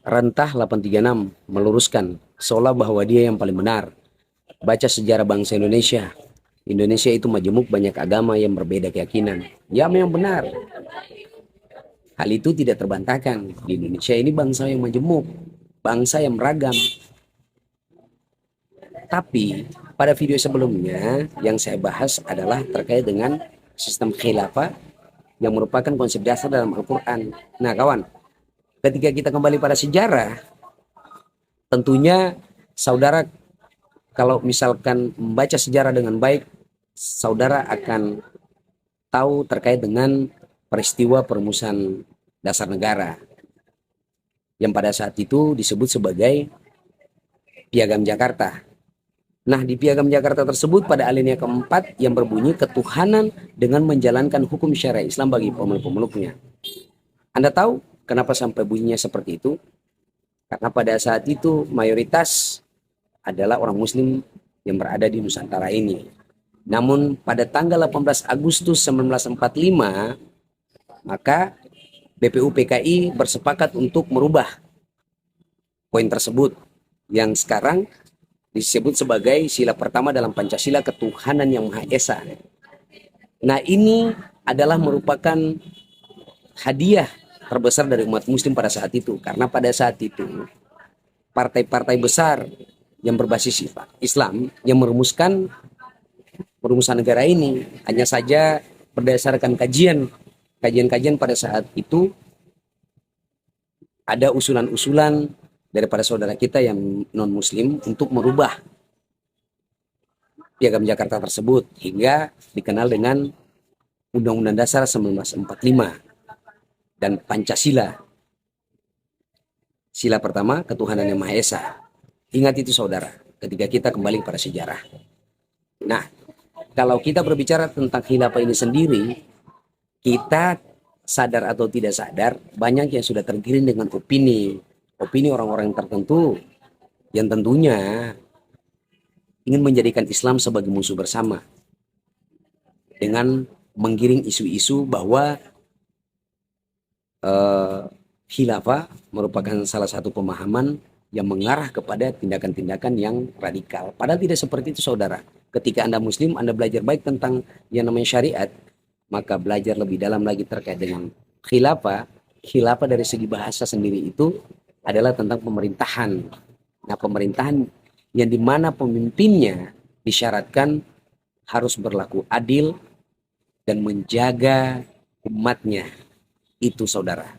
Rentah 836 meluruskan seolah bahwa dia yang paling benar. Baca sejarah bangsa Indonesia. Indonesia itu majemuk banyak agama yang berbeda keyakinan. Ya memang benar. Hal itu tidak terbantahkan. Di Indonesia ini bangsa yang majemuk, bangsa yang beragam. Tapi pada video sebelumnya yang saya bahas adalah terkait dengan sistem khilafah yang merupakan konsep dasar dalam Al-Quran. Nah kawan, ketika kita kembali pada sejarah, tentunya saudara kalau misalkan membaca sejarah dengan baik, saudara akan tahu terkait dengan peristiwa perumusan dasar negara yang pada saat itu disebut sebagai Piagam Jakarta. Nah, di Piagam Jakarta tersebut pada alinea keempat yang berbunyi ketuhanan dengan menjalankan hukum syariat Islam bagi pemeluk-pemeluknya. Anda tahu kenapa sampai bunyinya seperti itu? Karena pada saat itu mayoritas adalah orang Muslim yang berada di Nusantara ini. Namun pada tanggal 18 Agustus 1945, maka BPU PKI bersepakat untuk merubah poin tersebut yang sekarang disebut sebagai sila pertama dalam Pancasila, ketuhanan yang Maha Esa. Nah, ini adalah merupakan hadiah terbesar dari umat muslim pada saat itu, karena pada saat itu partai-partai besar yang berbasis Islam yang merumuskan perumusan negara ini hanya saja berdasarkan kajian pada saat itu ada usulan-usulan daripada saudara kita yang non muslim untuk merubah Piagam Jakarta tersebut hingga dikenal dengan Undang-Undang Dasar 1945 dan Pancasila. Sila pertama, ketuhanan yang Maha Esa. Ingat itu saudara, ketika kita kembali pada sejarah. Nah, kalau kita berbicara tentang khilafah ini sendiri, kita sadar atau tidak sadar, banyak yang sudah tergiring dengan opini orang-orang tertentu yang tentunya ingin menjadikan Islam sebagai musuh bersama dengan menggiring isu-isu bahwa khilafah merupakan salah satu pemahaman yang mengarah kepada tindakan-tindakan yang radikal. Padahal tidak seperti itu saudara. Ketika Anda Muslim, Anda belajar baik tentang yang namanya syariat, maka belajar lebih dalam lagi terkait dengan khilafah. Khilafah dari segi bahasa sendiri itu adalah tentang pemerintahan. Nah, pemerintahan yang dimana pemimpinnya disyaratkan harus berlaku adil dan menjaga umatnya. Itu saudara.